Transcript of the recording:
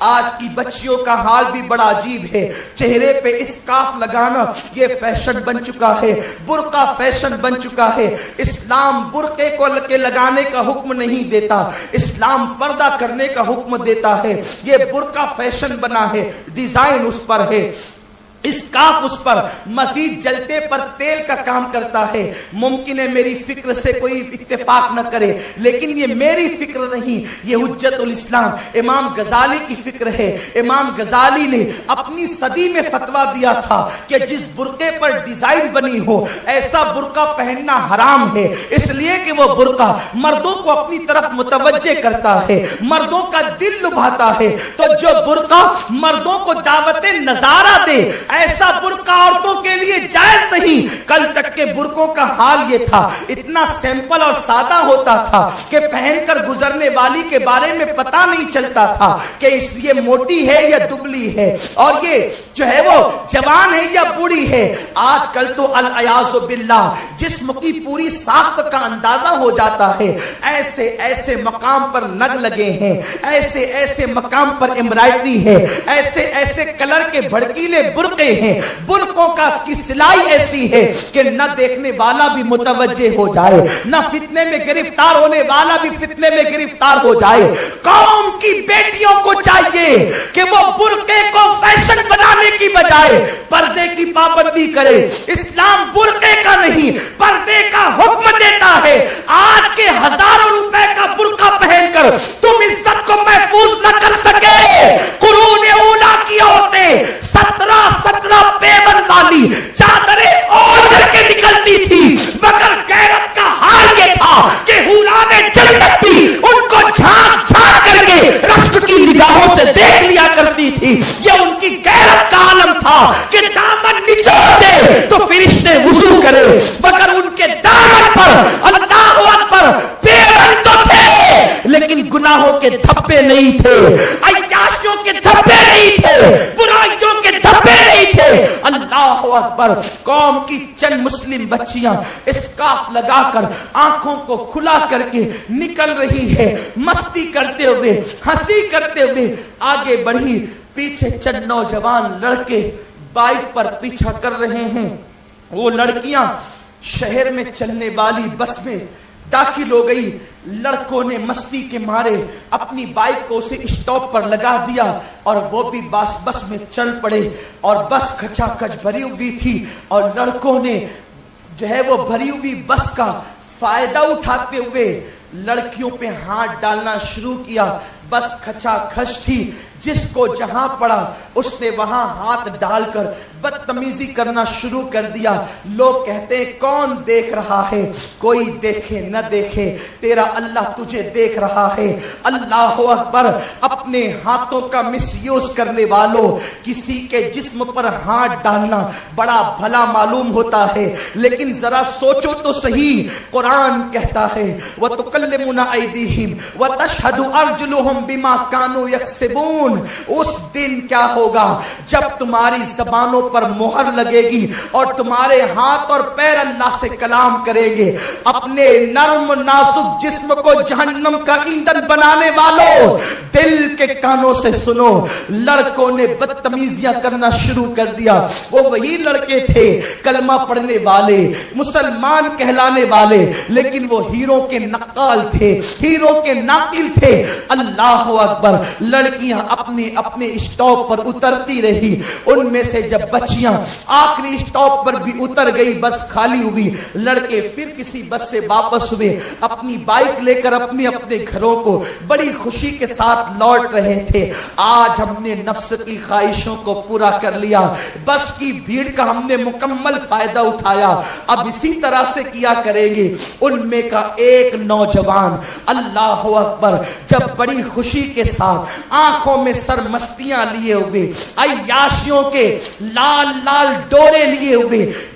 آج کی بچیوں کا حال بھی بڑا عجیب ہے، چہرے پہ اسکارف لگانا یہ فیشن بن چکا ہے، برقع فیشن بن چکا ہے۔ اسلام برقعے کو لگانے کا حکم نہیں دیتا، اسلام پردہ کرنے کا حکم دیتا ہے۔ یہ برقع فیشن بنا ہے، ڈیزائن اس پر ہے، اسکارف اس پر مزید جلتے پر تیل کا کام کرتا ہے۔ ممکن ہے میری فکر سے کوئی اتفاق نہ کرے، لیکن یہ میری فکر نہیں، یہ حجت الاسلام امام غزالی کی فکر ہے۔ امام غزالی نے اپنی صدی میں فتویٰ دیا تھا کہ جس برقعے پر ڈیزائن بنی ہو ایسا برقع پہننا حرام ہے، اس لیے کہ وہ برقع مردوں کو اپنی طرف متوجہ کرتا ہے، مردوں کا دل لبھاتا ہے۔ تو جو برقع مردوں کو دعوت نظارہ دے ایسا برقع عورتوں کے لیے جائز نہیں۔ کل تک کے برقعوں کا حال یہ تھا، اتنا سیمپل اور سادہ ہوتا تھا کہ پہن کر گزرنے والی کے بارے میں پتہ نہیں چلتا تھا کہ یہ موٹی ہے یا دبلی ہے، اور یہ جو ہے وہ جوان ہے یا بوڑھی ہے۔ آج کل تو العیاذ باللہ جسم کی پوری ساخت کا اندازہ ہو جاتا ہے۔ ایسے ایسے مقام پر نگ لگے ہیں، ایسے ایسے مقام پر ایمبرائڈری ہے، ایسے ایسے کلر کے بھڑکیلے برقعے ہیں، برقعوں کا کی سلائی ایسی ہے کہ نہ دیکھنے والا بھی متوجہ ہو جائے، نہ فتنے میں گرفتار ہونے والا بھی فتنے میں گرفتار ہو جائے۔ قوم کی بیٹیوں کو چاہیے کہ وہ برقعے کو فیشن بنانے کی بجائے پردے کی پابندی کرے۔ اسلام برقعے کا نہیں پردے کا حکم دیتا ہے۔ آج کے ہزاروں روپے کا برقع پہن کر تم عزت کو محفوظ نہ کر سکے۔ قرون اولیٰ کی عورتیں 17 پیون والی چادریں اوڑھ کر کے نکلتی تھی، مگر غیرت کا حال یہ تھا کہ حوران جنت بھی ان کو جھانک جھانک کر کے رشک کی نگاہوں سے دیکھ لیا کرتی تھی۔ یہ ان کی غیرت کا عالم تھا کہ دامن نچوڑ دے تو فرشتے وضو کرے، مگر ان کے دامن پر اللہ اکبر پیون تو تھے لیکن گناہوں کے دھبے نہیں تھے، عیاشیوں کے دھبے نہیں تھے، برائیوں کے دھبے نہیں تھے۔ اللہ اکبر۔ قوم کی چند مسلم بچیاں اسکارف لگا کر آنکھوں کو کھلا کر کے نکل رہی ہے، مستی کرتے ہوئے، ہنسی کرتے ہوئے آگے بڑھی۔ پیچھے چند نوجوان لڑکے بائک پر پیچھا کر رہے ہیں۔ وہ لڑکیاں شہر میں چلنے والی بس میں داخل ہو گئی۔ لڑکوں نے مستی کے مارے اپنی بائک کو اسے اسٹاپ پر لگا دیا اور وہ بھی بس میں چل پڑے، اور بس کھچا کھچ بھری ہوئی تھی، اور لڑکوں نے جو ہے وہ بھری ہوئی بس کا فائدہ اٹھاتے ہوئے لڑکیوں پہ ہاتھ ڈالنا شروع کیا۔ بس کھچا کھچ تھی، جس کو جہاں پڑا اس نے وہاں ہاتھ ڈال کر بدتمیزی کرنا شروع کر دیا۔ لوگ کہتے ہیں کون دیکھ رہا ہے؟ کوئی دیکھے نہ دیکھے، تیرا اللہ تجھے دیکھ رہا ہے۔ اللہ اکبر۔ اپنے ہاتھوں کا مس یوز کرنے والوں، کسی کے جسم پر ہاتھ ڈالنا بڑا بھلا معلوم ہوتا ہے، لیکن ذرا سوچو تو صحیح۔ قرآن کہتا ہے وَتُكَلِّمُنَا أَيْدِيهِمْ وَتَشْهَدُ أَرْجُلُهُمْ بِمَا كَانُوا يَكْسِبُونَ۔ اس دن کیا ہوگا جب تمہاری زبانوں پر مہر لگے گی اور تمہارے ہاتھ اور پیر اللہ سے کلام کریں گے۔ اپنے نرم نازک جسم کو جہنم کا ایندھن بنانے والوں، دل کے کانوں سے سنو۔ لڑکوں نے بدتمیزیاں کرنا شروع کر دیا۔ وہ وہی لڑکے تھے کلمہ پڑھنے والے، مسلمان کہلانے والے، لیکن وہ ہیروں کے نقال تھے، ہیروں کے ناقل تھے۔ اللہ اکبر۔ لڑکیاں اپنے اپنے اسٹاپ پر اترتی رہی۔ ان میں سے جب بچیاں آخری اسٹاپ پر بھی اتر گئی، بس خالی ہوئی، لڑکے پھر کسی بس سے واپس ہوئے، اپنی بائک لے کر اپنے اپنے گھروں کو بڑی خوشی کے ساتھ لوٹ رہے تھے۔ آج ہم نے نفس کی خواہشوں کو پورا کر لیا، بس کی بھیڑ کا ہم نے مکمل فائدہ اٹھایا، اب اسی طرح سے کیا کریں گے۔ ان میں کا ایک نوجوان اللہ اکبر جب بڑی خوشی کے ساتھ آنکھوں میں سرمستیاں لیے ہوئے، عیاشیوں کے لال لال ڈورے لیے ہوئے